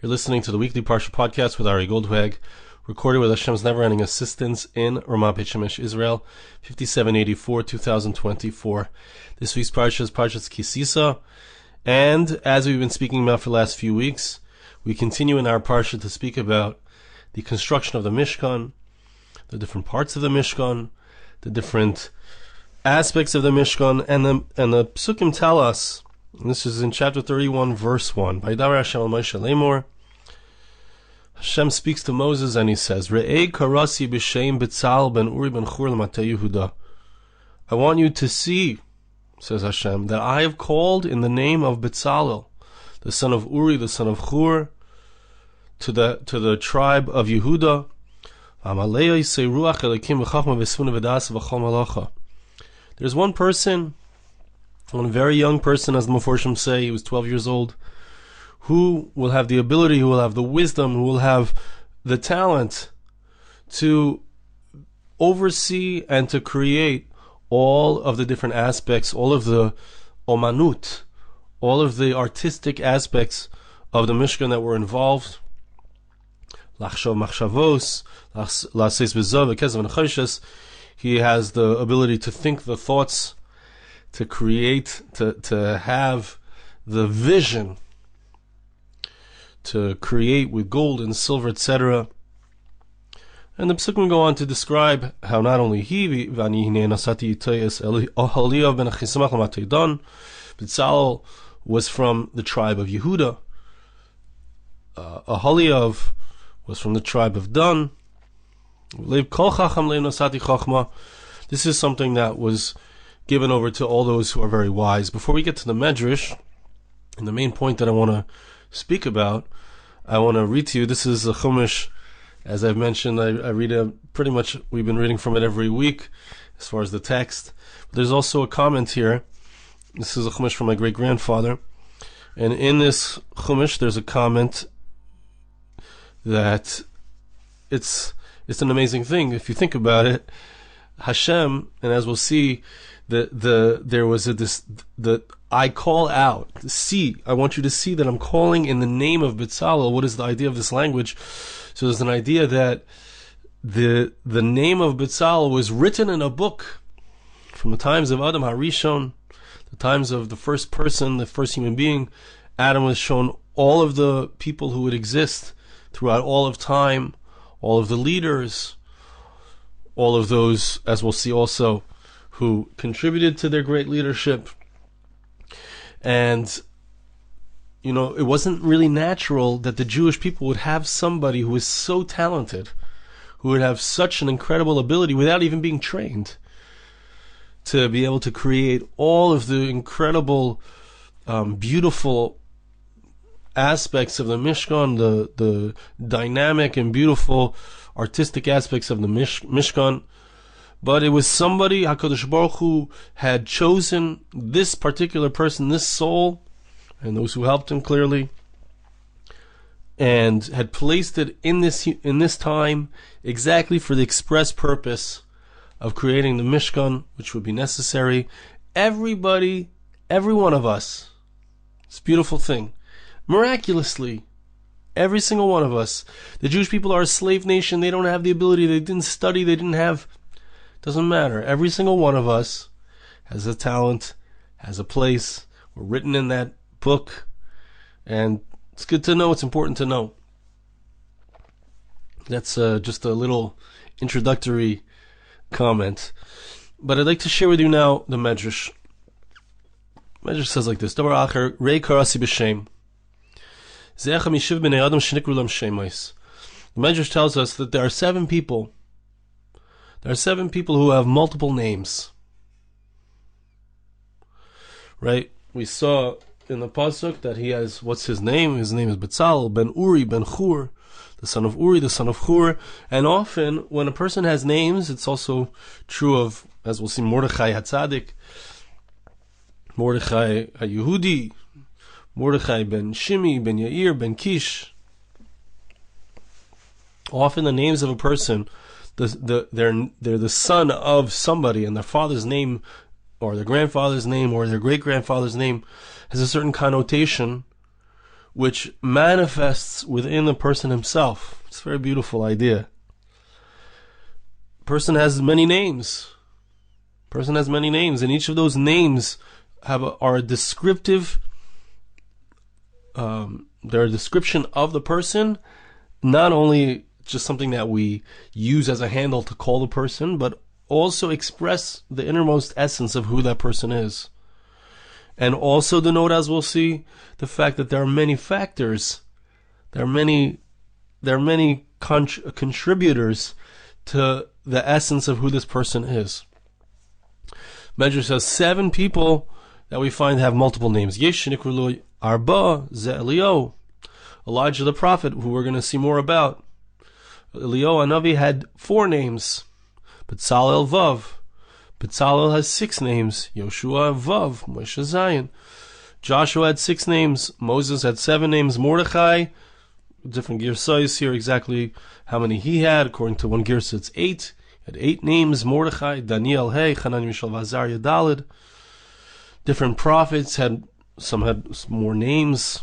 You're listening to the weekly Parsha Podcast with Ari Goldwag, recorded with Hashem's never-ending assistance in Ramat Beit Shemesh, Israel, 5784, 2024. This week's Parsha is Parsha Sisa, and as we've been speaking about for the last few weeks, we continue in our Parsha to speak about the construction of the Mishkan, the different parts of the Mishkan, the different aspects of the Mishkan, and the Psukim tell us, and this is in chapter 31, verse 1. Vaydaber Hashem al Moshe lemor. Hashem speaks to Moses and he says, Re'ei karasi b'shem Betzalel ben Uri ben Hur l'matei Yehuda. I want you to see, says Hashem, that I have called in the name of Betzalel, the son of Uri, the son of Hur, to the tribe of Yehuda. There's one person, one very young person, as the Meforshim say, he was 12 years old, who will have the ability, who will have the wisdom, who will have the talent to oversee and to create all of the different aspects, all of the omanut, all of the artistic aspects of the Mishkan that were involved. Lachshav machshavos, laseis bezav, kezav nechoshes. He has the ability to think the thoughts, to create, to have the vision, to create with gold and silver, etc. And the Psukim go on to describe how not only he, Betzalel was from the tribe of Yehuda, Oholiav was from the tribe of Dan. This is something that was given over to all those who are very wise. Before we get to the Medrash, and the main point that I want to speak about, I want to read to you. This is a Chumash, as I've mentioned. I read it pretty much. We've been reading from it every week, as far as the text. But there's also a comment here. This is a Chumash from my great grandfather, and in this Chumash, there's a comment that it's an amazing thing if you think about it. Hashem, and as we'll see, there was I call out. See, I want you to see that I'm calling in the name of Betzalel. What is the idea of this language? So there's an idea that the name of Betzalel was written in a book from the times of Adam HaRishon, the times of the first person, the first human being. Adam was shown all of the people who would exist throughout all of time, all of the leaders, all of those, as we'll see also, who contributed to their great leadership. And, it wasn't really natural that the Jewish people would have somebody who was so talented, who would have such an incredible ability without even being trained, to be able to create all of the incredible, beautiful aspects of the Mishkan, the dynamic and beautiful artistic aspects of the Mishkan. But it was somebody, HaKadosh Baruch Hu had chosen this particular person, this soul, and those who helped him clearly, and had placed it in this time exactly for the express purpose of creating the Mishkan, which would be necessary. Everybody, every one of us, it's a beautiful thing. Miraculously, every single one of us. The Jewish people are a slave nation. They don't have the ability. They didn't study. They didn't have... Doesn't matter. Every single one of us has a talent, has a place. We're written in that book. And it's good to know. It's important to know. That's just a little introductory comment. But I'd like to share with you now the Medrash. Medrash says like this. Davar acher, rei karasi b'shem. The Medrash tells us that there are 7 people. There are 7 people who have multiple names. Right? We saw in the Pasuk that he has, what's his name? His name is Betzalel, ben Uri, ben Hur, the son of Uri, the son of Hur. And often, when a person has names, it's also true of, as we'll see, Mordechai HaTzadik, Mordechai HaYehudi, Mordechai ben Shimi, ben Yair, ben Kish. Often the names of a person, they're the son of somebody, and their father's name, or their grandfather's name, or their great-grandfather's name has a certain connotation which manifests within the person himself. It's a very beautiful idea. Person has many names. Person has many names, and each of those names are a descriptive. They're a description of the person, not only just something that we use as a handle to call the person, but also express the innermost essence of who that person is. And also denote, as we'll see, the fact that there are many factors, there are many contributors to the essence of who this person is. Medrash says 7 people that we find have multiple names. Yesh Nikru Arba Ze Eliyahu, Elijah the prophet, who we're going to see more about. Eliyahu Hanavi had 4 names. Betzalel Vav. Betzalel has 6 names. Yoshua Vav. Moshe Zayin. Joshua had 6 names. Moses had 7 names. Mordechai, different girsais here, exactly how many he had. According to one girsa, it's 8. He had 8 names. Mordechai, Daniel, Hey, Hanan, Mishael, Azariah, Dalid. Different prophets some had more names.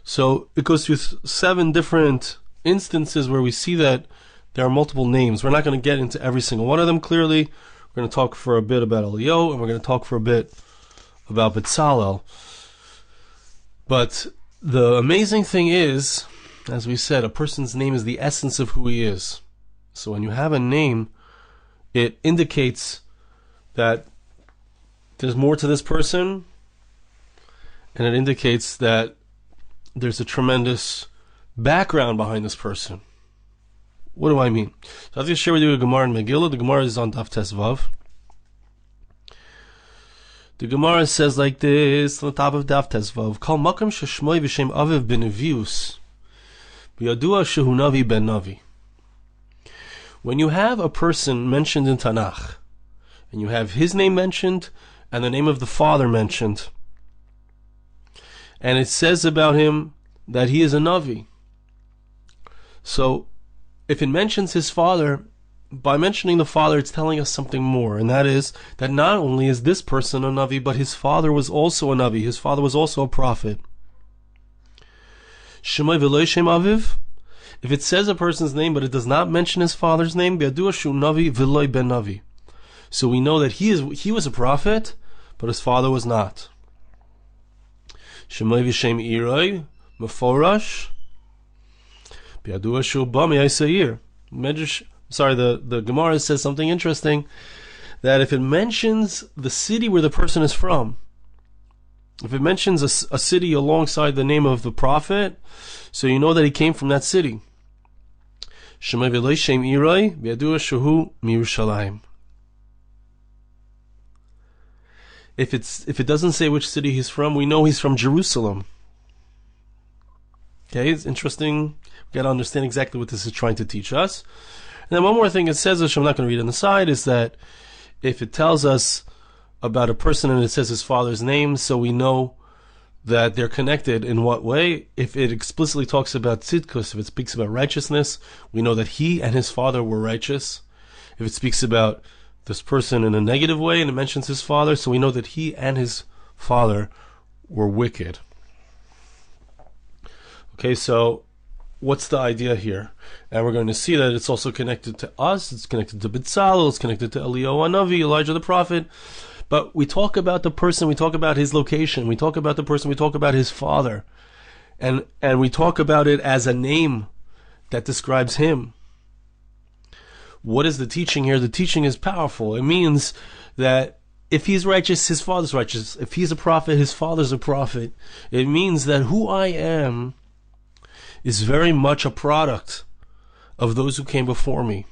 So it goes through 7 different instances where we see that there are multiple names. We're not going to get into every single one of them clearly. We're going to talk for a bit about Eliyahu, and we're going to talk for a bit about Betzalel. But the amazing thing is, as we said, a person's name is the essence of who he is. So when you have a name, it indicates that there's more to this person, and it indicates that there's a tremendous background behind this person. What do I mean? So I'm going to share with you a Gemara in Megillah. The Gemara is on Daf Tes Vav. The Gemara says like this on the top of Daf Tes Vav: Kol makam sheshmoi v'shem aviv b'nevius b'yadua shehu navi ben navi. When you have a person mentioned in Tanakh, and you have his name mentioned and the name of the father mentioned, and it says about him that he is a navi. So if it mentions his father, by mentioning the father, it's telling us something more, and that is that not only is this person a navi, but his father was also a navi. His father was also a prophet. Shemai v'lo shem aviv. If it says a person's name, but it does not mention his father's name, bi'adua shu navi v'lo ben navi. So we know that he was a prophet, but his father was not. Shemai v'shem iroi meforash. The Gemara says something interesting, that if it mentions the city where the person is from, if it mentions a city alongside the name of the prophet, so you know that he came from that city. If it doesn't say which city he's from, we know he's from Jerusalem. Okay, it's interesting. We got to understand exactly what this is trying to teach us. And then one more thing it says, which I'm not going to read on the side, is that if it tells us about a person and it says his father's name, so we know that they're connected in what way. If it explicitly talks about tzidkus, if it speaks about righteousness, we know that he and his father were righteous. If it speaks about this person in a negative way and it mentions his father, so we know that he and his father were wicked. Okay, so what's the idea here? And we're going to see that it's also connected to us, it's connected to Betzalel, it's connected to Eliyahu Hanavi, Elijah the prophet. But we talk about the person, we talk about his location, we talk about the person, we talk about his father. And we talk about it as a name that describes him. What is the teaching here? The teaching is powerful. It means that if he's righteous, his father's righteous. If he's a prophet, his father's a prophet. It means that who I am is very much a product of those who came before me.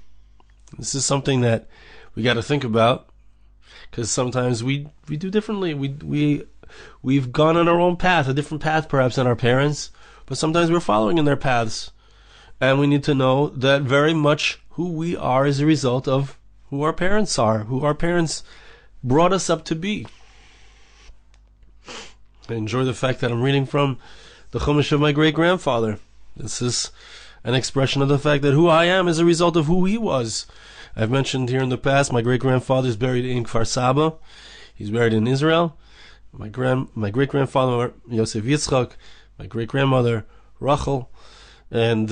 This is something that we got to think about, because sometimes we do differently. We've gone on our own path, a different path perhaps than our parents, but sometimes we're following in their paths, and we need to know that very much who we are is a result of who our parents are, who our parents brought us up to be. I enjoy the fact that I'm reading from the Chumash of my great-grandfather. This is an expression of the fact that who I am is a result of who he was. I've mentioned here in the past, my great-grandfather is buried in Kfar Saba. He's buried in Israel. my great-grandfather Yosef Yitzchak, my great-grandmother Rachel, and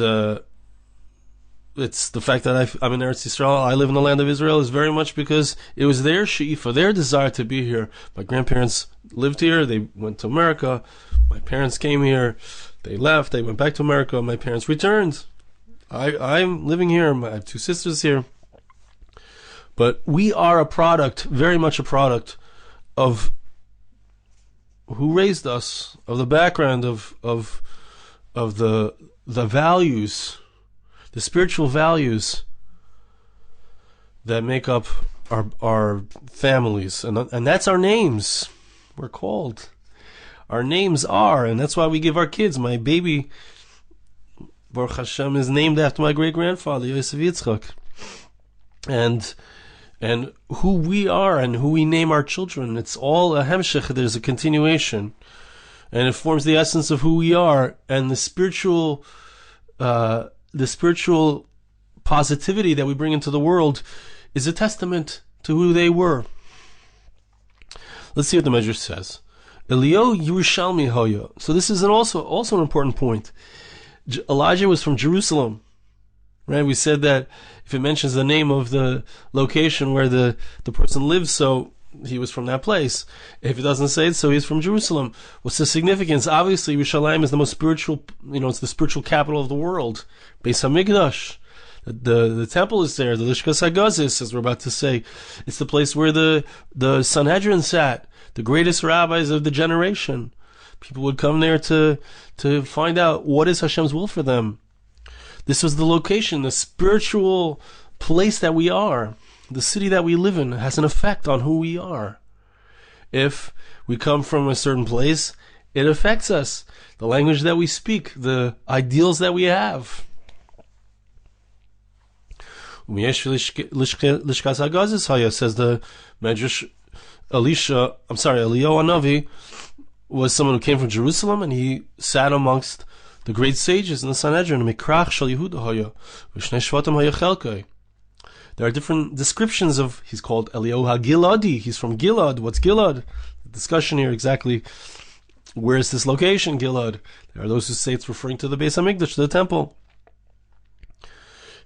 it's the fact that I'm in Eretz Yisrael, I live in the land of Israel, is very much because it was their she'ifa, their desire to be here. My grandparents lived here, they went to America, my parents came here, they left, they went back to America, my parents returned. I'm living here, I have two sisters here. But we are a product, very much a product, of who raised us, of the background, of the values, the spiritual values that make up our families, and that's our names. We're called. Our names are, and that's why we give our kids. My baby, Baruch Hashem, is named after my great grandfather Yosef Yitzchak, and who we are and who we name our children. It's all a hemshech. There's a continuation, and it forms the essence of who we are, and the spiritual positivity that we bring into the world is a testament to who they were. Let's see what the Medrash says. Eliyahu Yerushalmi Hoya. So this is also an important point. Elijah was from Jerusalem, right? We said that if it mentions the name of the location where the person lives, so he was from that place. If it doesn't say it, so he's from Jerusalem. What's the significance? Obviously, Yerushalayim is the most spiritual, it's the spiritual capital of the world. Beis HaMikdash. The temple is there, the Lishkas HaGazis, as we're about to say. It's the place where the Sanhedrin sat, the greatest rabbis of the generation. People would come there to find out what is Hashem's will for them. This was the location, the spiritual place that we are. The city that we live in has an effect on who we are. If we come from a certain place, it affects us. The language that we speak, the ideals that we have. Says the Medrash, Eliyahu Hanavi was someone who came from Jerusalem, and he sat amongst the great sages in the Sanhedrin. There are different descriptions of, he's called Eliyahu HaGiladi, he's from Gilad. What's Gilad? The discussion here exactly, where is this location, Gilad? There are those who say it's referring to the Beis HaMikdash, to the temple.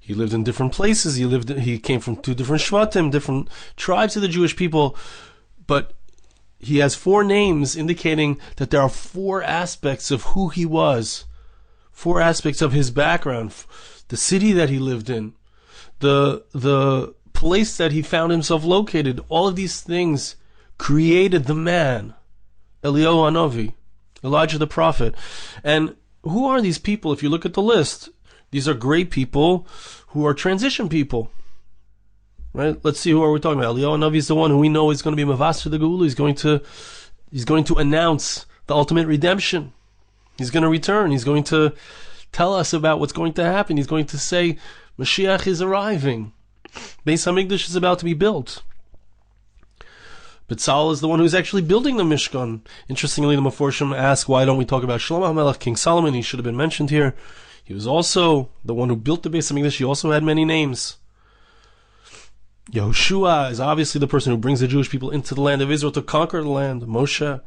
He lived in different places, he came from two different Shvatim, different tribes of the Jewish people, but he has four names indicating that there are four aspects of who he was, four aspects of his background, the city that he lived in, the place that he found himself located. All of these things created the man, Eliyahu Hanavi, Elijah the prophet. And who are these people? If you look at the list, these are great people who are transition people. Right? Let's see, who are we talking about? Eliyahu Hanavi is the one who we know is going to be Mavasir the Geula. He's going to announce the ultimate redemption. He's going to return. He's going to tell us about what's going to happen. He's going to say, Mashiach is arriving. Beis HaMikdash is about to be built. Betzalel is the one who's actually building the Mishkan. Interestingly, the Meforshim ask, why don't we talk about Shlomo HaMelech, King Solomon? He should have been mentioned here. He was also the one who built the Beis HaMikdash. He also had many names. Yehoshua is obviously the person who brings the Jewish people into the land of Israel to conquer the land. Moshe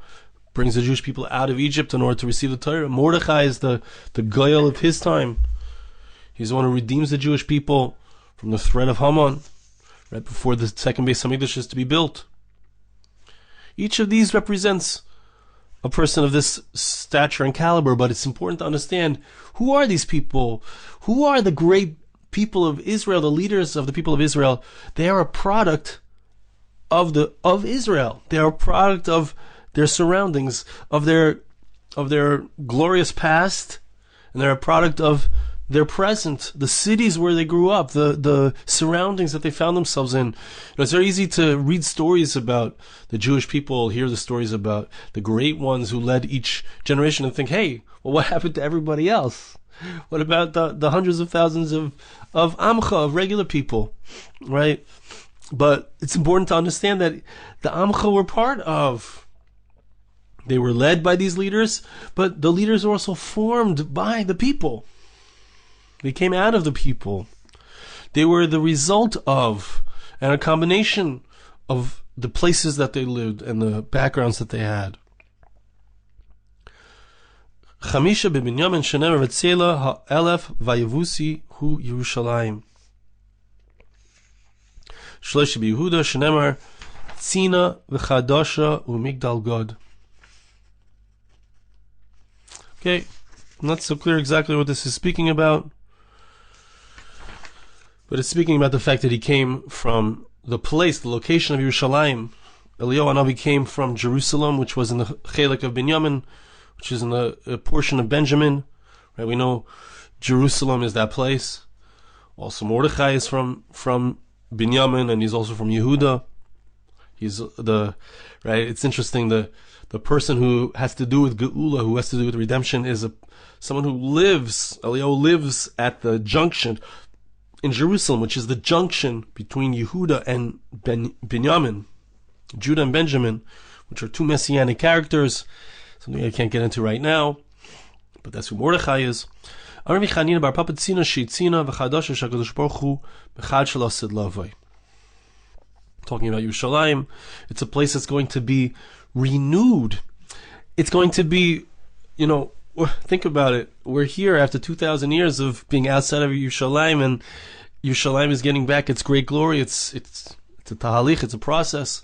brings the Jewish people out of Egypt in order to receive the Torah. Mordechai is the Goyal of his time. He's the one who redeems the Jewish people from the threat of Haman, right before the second Beis HaMikdash is to be built. Each of these represents a person of this stature and caliber, but it's important to understand, who are these people? Who are the great people of Israel, the leaders of the people of Israel? They are a product of Israel. They are a product of their surroundings, of their glorious past, and they're a product of their present, the cities where they grew up, the surroundings that they found themselves in. It's very easy to read stories about the Jewish people, hear the stories about the great ones who led each generation, and think, hey, well, what happened to everybody else? What about the hundreds of thousands of Amcha, of regular people, right? But it's important to understand that the Amcha were part of. They were led by these leaders, but the leaders were also formed by the people. They came out of the people. They were the result of, and a combination of the places that they lived and the backgrounds that they had. Chamisha b'Binyamin shenemer v'tzela ha'elef vayevusi hu Yerushalayim. Shlosh b'Yehuda shenemer tzina v'chadasha u'migdal God. Okay, not so clear exactly what this is speaking about, but it's speaking about the fact that he came from the place, the location of Yerushalayim. Eliyahu Hanavi came from Jerusalem, which was in the Chelik of Binyamin, which is in the portion of Benjamin. Right? We know Jerusalem is that place. Also Mordechai is from Binyamin, and he's also from Yehuda. He's right. It's interesting. The person who has to do with Geula, who has to do with redemption, is someone who lives. Eliyahu lives at the junction in Jerusalem, which is the junction between Yehuda and Binyamin, Judah and Benjamin, which are two messianic characters. Something I can't get into right now, but that's who Mordechai is. Talking about Yerushalayim, it's a place that's going to be renewed. It's going to be, think about it. We're here after 2,000 years of being outside of Yerushalayim, and Yerushalayim is getting back its great glory. It's a tahalich, it's a process.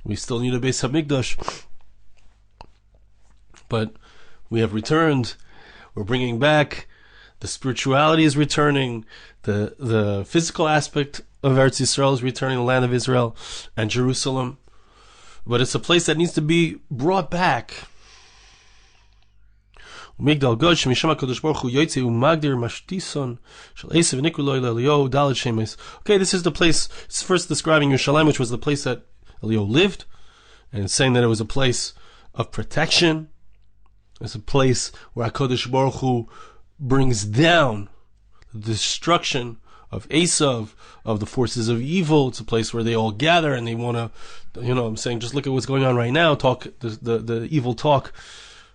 We still need a Beis Hamikdash, but we have returned. We're bringing back. The spirituality is returning. The physical aspect of Eretz Yisrael is returning, the land of Israel and Jerusalem. But it's a place that needs to be brought back. Okay, this is the place. It's first describing Yerushalayim, which was the place that Eliyahu lived, and it's saying that it was a place of protection. It's a place where HaKadosh Baruch Hu brings down the destruction of Esav, of the forces of evil. It's a place where they all gather and they want to, I'm saying, just look at what's going on right now. Talk the evil talk.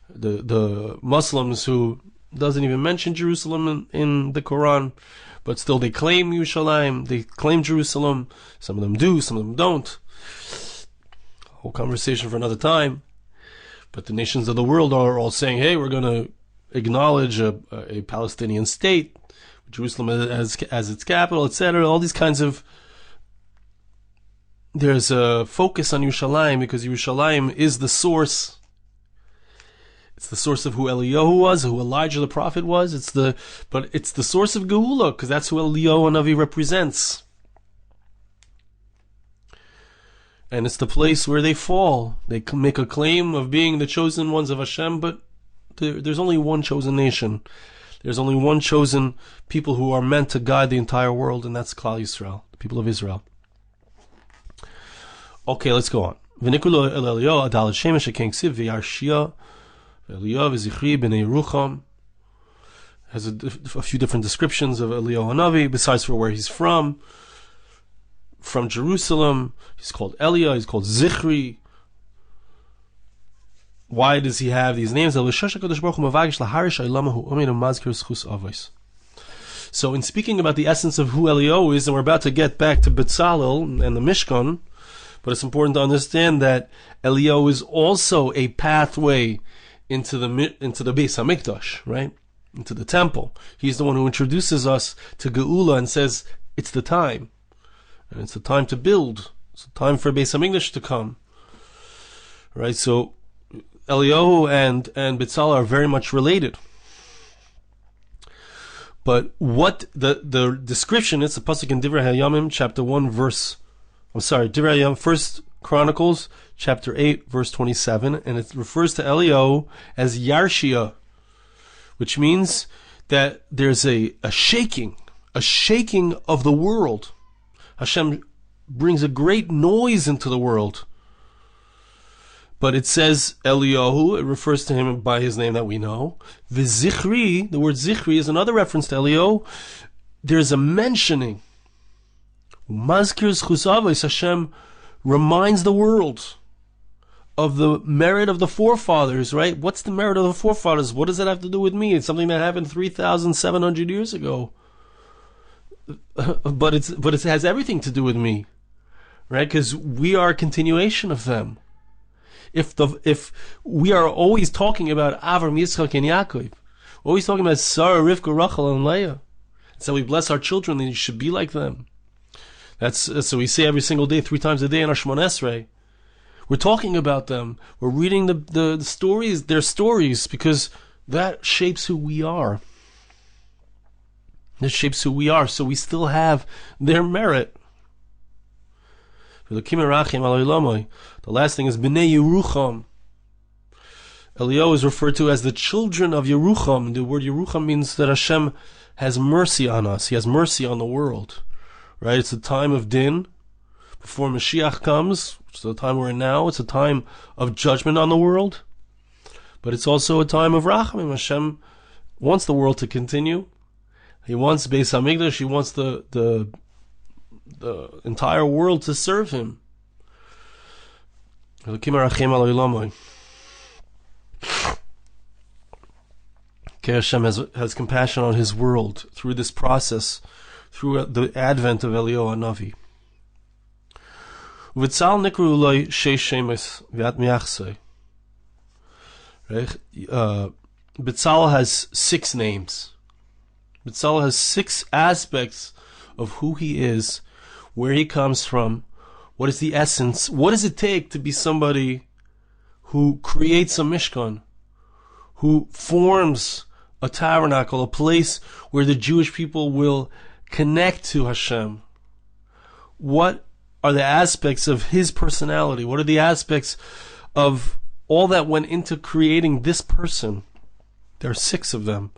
The Muslims who doesn't even mention Jerusalem in the Quran, but still they claim Yerushalayim, they claim Jerusalem. Some of them do, some of them don't. Whole conversation for another time. But the nations of the world are all saying, hey, we're going to acknowledge a Palestinian state, Jerusalem as its capital, etc. All these kinds of... There's a focus on Yerushalayim because Yerushalayim is the source. It's the source of who Eliyahu was, who Elijah the prophet was. But it's the source of Geula, because that's who Eliyahu Hanavi represents. And it's the place where they fall. They make a claim of being the chosen ones of Hashem, but there's only one chosen nation. There's only one chosen people who are meant to guide the entire world, and that's Klal Yisrael, the people of Israel. Okay, let's go on. V'nikulu el Eliyahu adal shemesh ken ksiv v'yarshia Eliyahu v'zichri b'nei Rucham. Has a few different descriptions of Eliyahu Hanavi, besides for where he's from. From Jerusalem, he's called Eliyahu, he's called Zichri. Why does he have these names? So in speaking about the essence of who Eliyahu is, and we're about to get back to Betzalel and the Mishkan, but it's important to understand that Eliyahu is also a pathway into the Beis Hamikdash, right? Into the temple. He's the one who introduces us to Geula and says, it's the time. And it's the time to build. It's the time for Beis Hamikdash to come. Right? So Eliyahu and Betzalel are very much related. But what the description is, the pasuk in Divrei Hayamim, chapter 1, Divrei Hayamim, 1 Chronicles, chapter 8, verse 27, and it refers to Eliyahu as Yarshia, which means that there's a shaking of the world. Hashem brings a great noise into the world. But it says Eliyahu, it refers to him by his name that we know. V'zichri, the word zichri is another reference to Eliyahu. There's a mentioning. Mazkir zchus, Hashem reminds the world of the merit of the forefathers, right? What's the merit of the forefathers? What does that have to do with me? It's something that happened 3,700 years ago. But it has everything to do with me, right? Because we are a continuation of them. If we are always talking about Avram, Yitzchak, and Yaakov, always talking about Sarah, Rivka, Rachel, and Leah, so we bless our children, then you should be like them. That's so we say every single day, 3 times a day in our Shemon Esrei. We're talking about them. We're reading the stories, their stories, because that shapes who we are. It shapes who we are, so we still have their merit. The last thing is Bnei Yerucham. Eliyahu is referred to as the children of Yerucham. The word Yerucham means that Hashem has mercy on us. He has mercy on the world. Right? It's a time of din before Mashiach comes, which is the time we're in now. It's a time of judgment on the world. But it's also a time of rachamim. Hashem wants the world to continue. He wants Beis HaMikdash. He wants the entire world to serve Him. Hashem has compassion on His world through this process, through the advent of Eliyahu Hanavi. Betzalel nikru uloi sheish shemes v'at miachsei. Betzalel has 6 names. Betzalel has 6 aspects of who he is, where he comes from, what is the essence, what does it take to be somebody who creates a Mishkan, who forms a tabernacle, a place where the Jewish people will connect to Hashem. What are the aspects of his personality? What are the aspects of all that went into creating this person? There are 6 of them.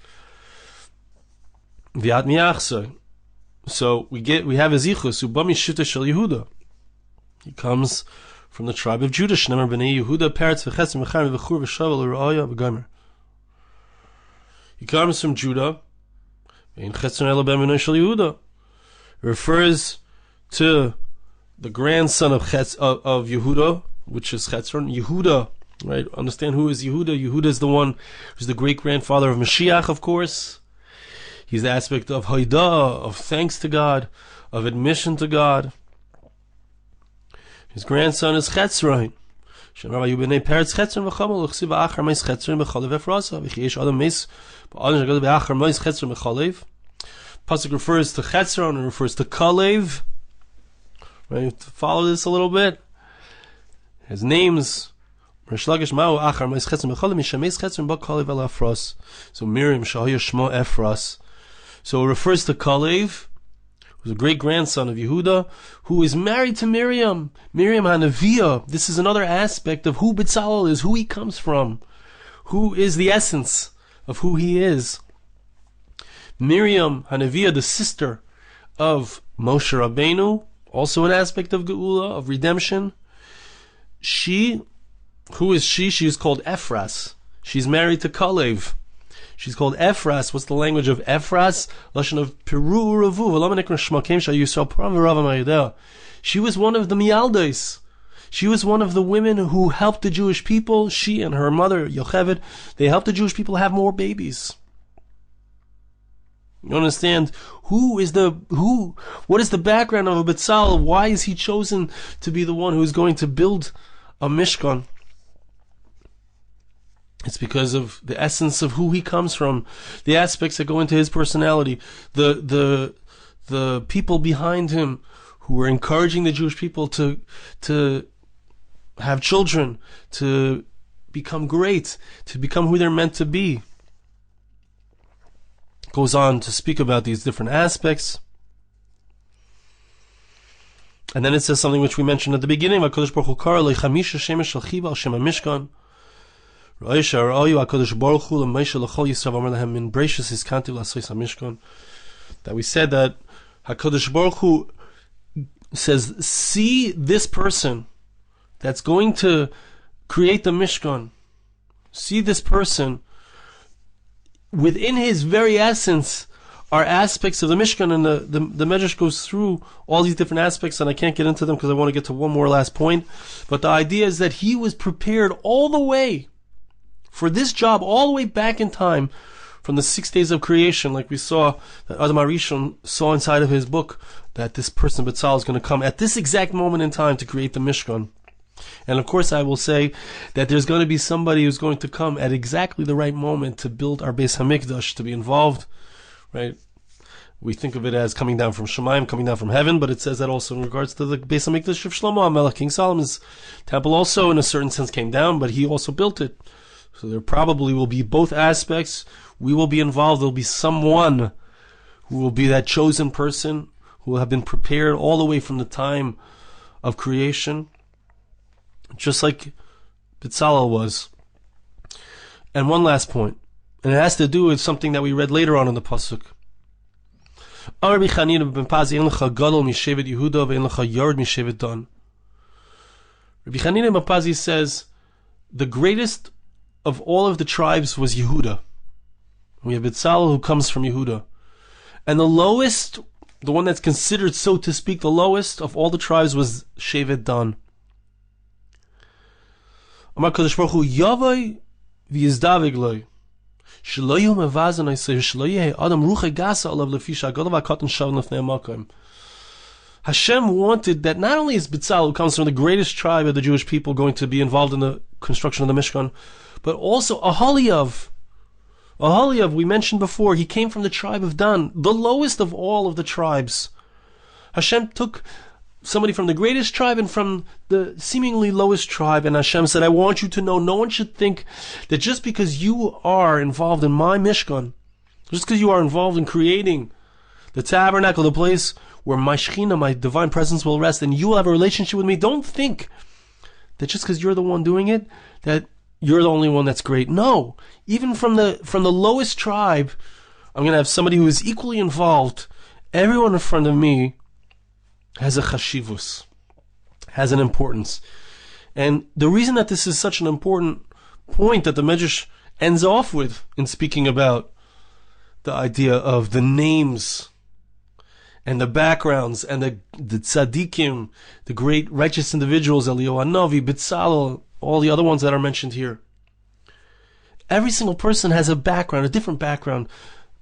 V'at miachsei. So we have Ezichus, Uba Mishita Shel Yehuda. He comes from the tribe of Judah. Shneimar b'nei Yehuda, Peretz v'chetzim v'chaim v'chur v'shavel v'ra'aya v'gomer. He comes from Judah. Ein chetzon ela ben b'nei Shel Yehuda. It refers to the grandson of Yehuda, which is Chetzron. Yehuda, right? Understand who is Yehuda? Yehuda is the one who's the great grandfather of Mashiach, of course. He's the aspect of Haidah, of thanks to God, of admission to God. His grandson is Chetzron. Pasuk refers to Chetzron and refers to Kalev. Right? To follow this a little bit. His names. So Miriam, Shahaya Shmo Ephras. So it refers to Kalev, who's a great grandson of Yehuda, who is married to Miriam Hanaviyah. This is another aspect of who Betzalel is, who he comes from, who is the essence of who he is. Miriam Hanaviyah, the sister of Moshe Rabbeinu, also an aspect of Geula, of redemption. Who is she? She is called Ephras. She's married to Kalev. She's called Ephras. What's the language of Ephras? Lashon of Peru Uravu. She was one of the Mialdes. She was one of the women who helped the Jewish people. She and her mother Yocheved, they helped the Jewish people have more babies. You understand what is the background of a Betzalel? Why is he chosen to be the one who is going to build a Mishkan? It's because of the essence of who he comes from, the aspects that go into his personality, the people behind him who were encouraging the Jewish people to have children, to become great, to become who they're meant to be. Goes on to speak about these different aspects. And then it says something which we mentioned at the beginning. HaKadosh Baruch Hu kara leichamisha shemesh shel chiva al shem HaMishkan. Ra'isha ra'ayu HaKadosh Baruch Hu l'Moshe l'chol Yisrael v'amar lahem min breishis hiskantiv l'asos HaMishkan. That we said that HaKadosh Baruch Hu says, see this person that's going to create the Mishkan. See this person. Within his very essence are aspects of the Mishkan, and the Medrash goes through all these different aspects, and I can't get into them because I want to get to one more last point. But the idea is that he was prepared all the way for this job, all the way back in time, from the 6 days of creation, like we saw that Adam HaRishon saw inside of his book, that this person Betzalel is going to come at this exact moment in time to create the Mishkan. And of course I will say that there's going to be somebody who's going to come at exactly the right moment to build our Beis HaMikdash, to be involved, right? We think of it as coming down from Shemayim, coming down from heaven, but it says that also in regards to the Beis HaMikdash of Shlomo HaMelech. King Solomon's temple also in a certain sense came down, but he also built it. So there probably will be both aspects. We will be involved. There will be someone who will be that chosen person, who will have been prepared all the way from the time of creation, just like Betzalel was. And one last point, and it has to do with something that we read later on in the pasuk. Rabbi Chanina ben Pazi, ein lecha gadol mishevet Yehuda ve'ein lecha yard mishevet Dan. Rabbi Chanina ben Pazi says the greatest of all of the tribes was Yehuda. We have Betzalel who comes from Yehuda, and the lowest, the one that's considered, so to speak, the lowest of all the tribes was Shevet Dan. Amar Kadosh Baruch Hu Yavai v'yizdavig loy shelo yehu mevazan oisei shelo yehe adam ruche gasa alav lefi shagadav hakatan shav lefnei hamakom. Hashem wanted that not only is Betzalel, who comes from the greatest tribe of the Jewish people, going to be involved in the construction of the Mishkan, but also Oholiav. Oholiav, we mentioned before, he came from the tribe of Dan, the lowest of all of the tribes. Hashem took somebody from the greatest tribe and from the seemingly lowest tribe, and Hashem said, I want you to know, no one should think that just because you are involved in my Mishkan, just because you are involved in creating the tabernacle, the place where my Shekhinah, my divine presence, will rest, and you will have a relationship with me, don't think that just because you're the one doing it, that you're the only one that's great. No, even from the lowest tribe, I'm going to have somebody who is equally involved. Everyone in front of me has a chashivus, has an importance. And the reason that this is such an important point that the Medrash ends off with in speaking about the idea of the names and the backgrounds and the tzaddikim, the great righteous individuals, Eliyahu Hanavi, Betzalel, all the other ones that are mentioned here. Every single person has a background, a different background.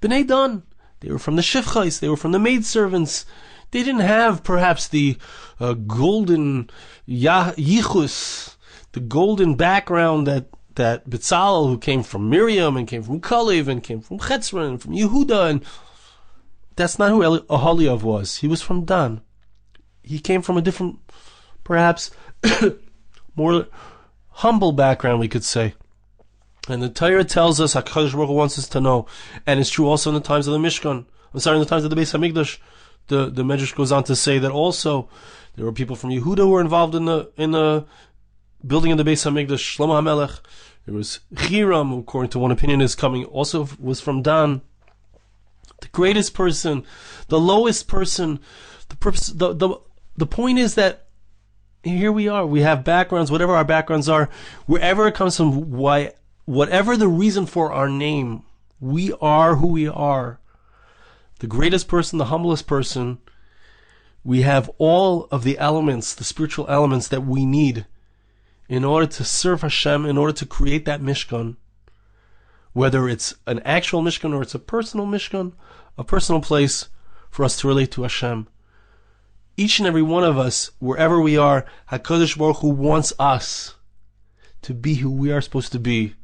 B'nai Dan, they were from the shifchais, they were from the maidservants. They didn't have perhaps the golden yichus, the golden background that Betzalel, who came from Miriam and came from Kalev and came from Chetzron and from Yehuda, and that's not who Oholiav was. He was from Dan. He came from a different, perhaps more humble background, we could say. And the Torah tells us, HaKadosh Baruch Hu wants us to know, and it's true also in the times of the Mishkan. In the times of the Beis HaMikdash, the Medrash goes on to say that also there were people from Yehuda who were involved in the building of the Beis HaMikdash. Shlomo HaMelech, there was Hiram, who according to one opinion is coming, also was from Dan. The greatest person, the lowest person, the point is that here we are. We have backgrounds, whatever our backgrounds are, wherever it comes from, whatever the reason for our name, we are who we are. The greatest person, the humblest person, we have all of the elements, the spiritual elements that we need in order to serve Hashem, in order to create that Mishkan. Whether it's an actual Mishkan or it's a personal Mishkan, a personal place for us to relate to Hashem. Each and every one of us, wherever we are, HaKadosh Baruch Hu wants us to be who we are supposed to be,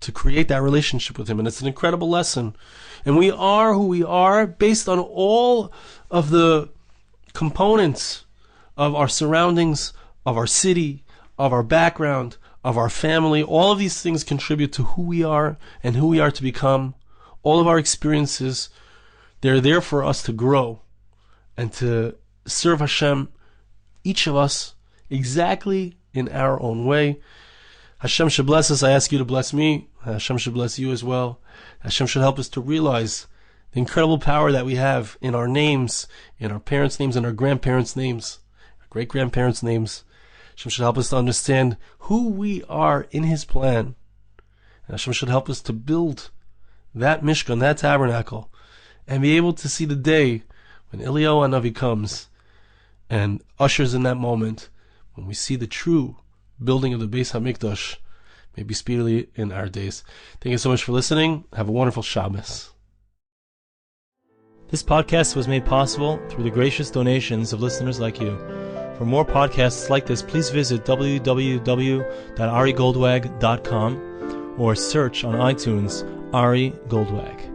to create that relationship with Him. And it's an incredible lesson. And we are who we are based on all of the components of our surroundings, of our city, of our background, of our family. All of these things contribute to who we are and who we are to become. All of our experiences, they're there for us to grow and to serve Hashem, each of us, exactly in our own way. Hashem should bless us. I ask you to bless me. Hashem should bless you as well. Hashem should help us to realize the incredible power that we have in our names, in our parents' names, in our grandparents' names, our great-grandparents' names. Hashem should help us to understand who we are in His plan. And Hashem should help us to build that Mishkan, that tabernacle, and be able to see the day when Eliyahu Hanavi comes and ushers in that moment when we see the true building of the Beis HaMikdash. maybe speedily in our days. Thank you so much for listening. Have a wonderful Shabbos. This podcast was made possible through the gracious donations of listeners like you. For more podcasts like this, please visit www.arigoldwag.com or search on iTunes Ari Goldwag.